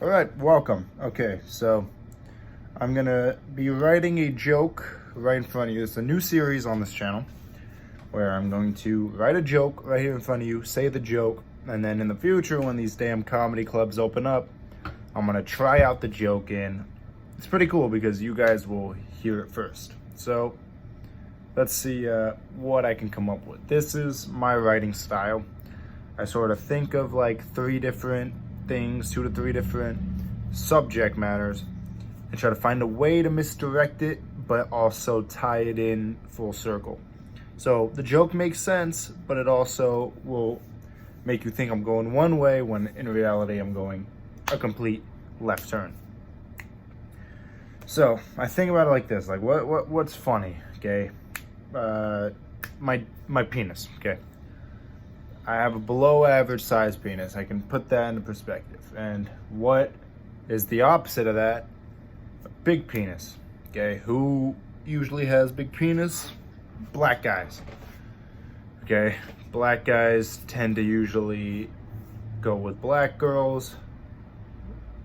All right, welcome. Okay, so I'm gonna be writing a joke right in front of you. It's a new series on this channel where I'm going to write a joke right here in front of you, say the joke, and then in the future when these damn comedy clubs open up, I'm gonna try out the joke, and it's pretty cool because you guys will hear it first. So let's see what I can come up with. This is my writing style. I sort of think of like 3 different things, 2 to 3 different subject matters, and try to find a way to misdirect it, but also tie it in full circle. So the joke makes sense, but it also will make you think I'm going one way when in reality I'm going a complete left turn. So I think about it like this: like what's funny? Okay, my penis. Okay. I have a below average size penis. I can put that into perspective. And what is the opposite of that? A big penis. Okay, who usually has big penis? Black guys. Okay, black guys tend to usually go with black girls.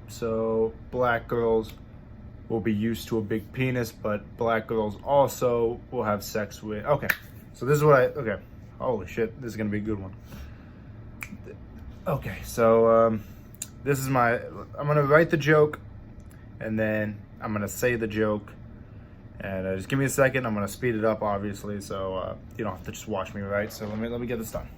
So black girls will be used to a big penis, but black girls also will have sex with. Okay, so this is what holy shit, this is gonna be a good one. Okay, so this is I'm gonna write the joke, and then I'm gonna say the joke, and just give me a second. I'm gonna speed it up, obviously, so you don't have to just watch me write. So let me get this done.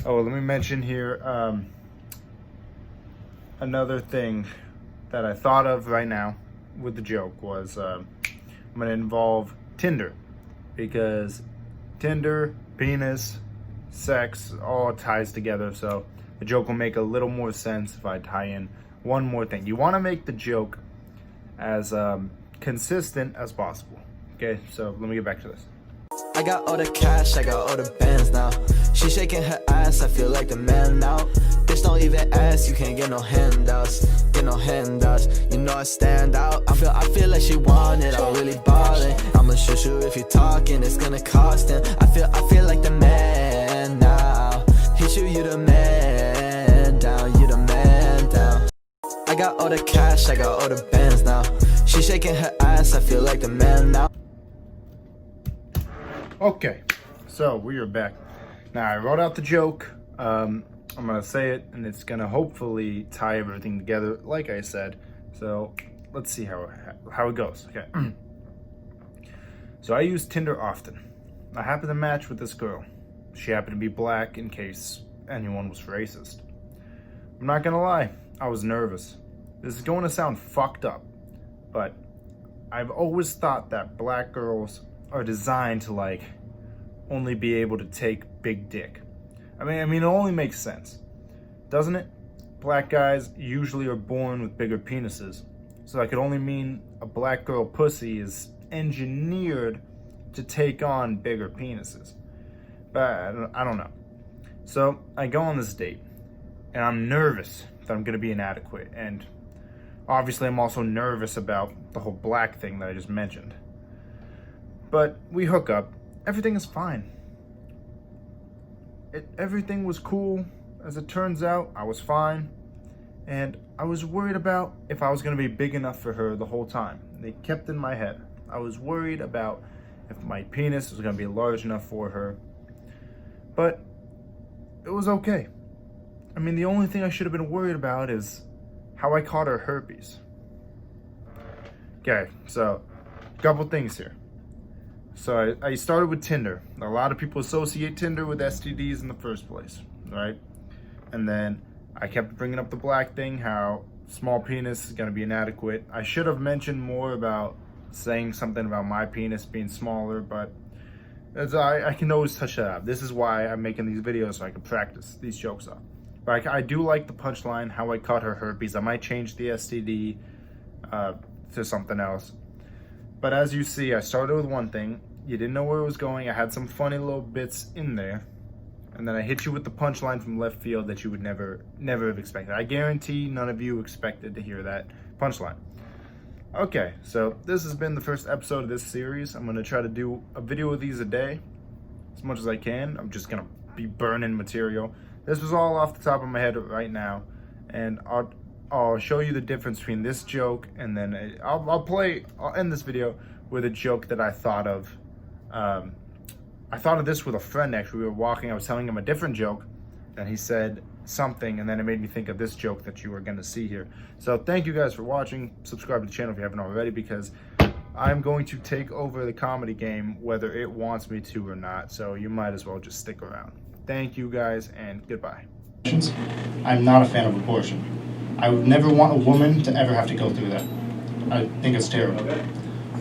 Oh, let me mention here another thing that I thought of right now with the joke was I'm gonna involve Tinder, because Tinder, penis, sex all ties together, so the joke will make a little more sense if I tie in one more thing. You want to make the joke as consistent as possible. Okay, so let me get back to this. I got all the cash, I got all the bands now. She shaking her ass, I feel like the man now. Bitch, don't even ask, you can't get no handouts. Get no handouts, you know I stand out. I feel like she want it, I'm really ballin'. I'ma shoot you if you talking, it's gonna cost him. I feel like the man now. Hit you, you the man down, you the man down. I got all the cash, I got all the bands now. She shaking her ass, I feel like the man now. Okay, so we are back. Now I wrote out the joke. I'm gonna say it, and it's gonna hopefully tie everything together, like I said. So let's see how it goes. Okay. So I use Tinder often. I happened to match with this girl. She happened to be black, in case anyone was racist. I'm not gonna lie, I was nervous. This is going to sound fucked up, but I've always thought that black girls are designed to like only be able to take big dick. I mean, it only makes sense, doesn't it? Black guys usually are born with bigger penises, so that could only mean a black girl pussy is engineered to take on bigger penises. But I don't know. So I go on this date, and I'm nervous that I'm gonna be inadequate, and obviously I'm also nervous about the whole black thing that I just mentioned. But we hook up. Everything is fine. Everything was cool. As it turns out, I was fine. And I was worried about if I was going to be big enough for her the whole time. They kept in my head. I was worried about if my penis was going to be large enough for her. But it was okay. I mean, the only thing I should have been worried about is how I caught her herpes. Okay, so a couple things here. So I started with Tinder. A lot of people associate Tinder with STDs in the first place, right? And then I kept bringing up the black thing, how small penis is going to be inadequate. I should have mentioned more about saying something about my penis being smaller, but I can always touch that up. This is why I'm making these videos, so I can practice these jokes up. But I do like the punchline, how I caught her herpes. I might change the STD to something else. But as you see, I started with one thing. You didn't know where it was going. I had some funny little bits in there. And then I hit you with the punchline from left field that you would never have expected. I guarantee none of you expected to hear that punchline. Okay, so this has been the first episode of this series. I'm going to try to do a video of these a day. as much as I can. I'm just gonna be burning material. This was all off the top of my head right now, and I'll show you the difference between this joke and then I'll end this video with a joke that I thought of. I thought of this with a friend actually. We were walking, I was telling him a different joke, and he said something, and then it made me think of this joke that you are gonna see here. So thank you guys for watching. Subscribe to the channel if you haven't already, because I'm going to take over the comedy game whether it wants me to or not. So you might as well just stick around. Thank you guys, and goodbye. I'm not a fan of abortion. I would never want a woman to ever have to go through that. I think it's terrible.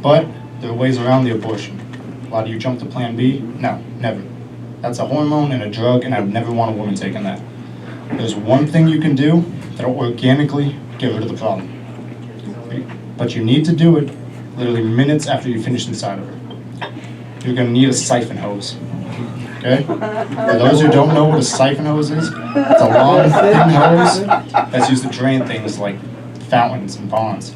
But there are ways around the abortion. A lot of you jump to plan B. No, never. That's a hormone and a drug, and I would never want a woman taking that. There's one thing you can do that'll organically get rid of the problem. But you need to do it literally minutes after you finish inside of her. You're gonna need a siphon hose. Okay? For those who don't know what a siphon hose is, it's a long, thin hose that's used to drain things like fountains and ponds.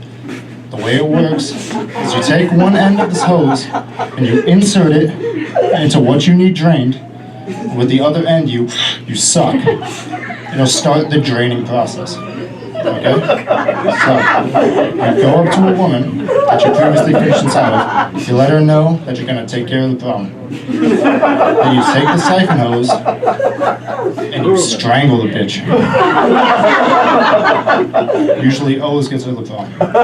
The way it works is you take one end of this hose and you insert it into what you need drained. With the other end, you suck. It'll start the draining process. Okay? So, you go up to a woman that you previously finished inside of, you let her know that you're going to take care of the problem. Then you take the siphon hose and you strangle the bitch. Usually always gets rid of the problem.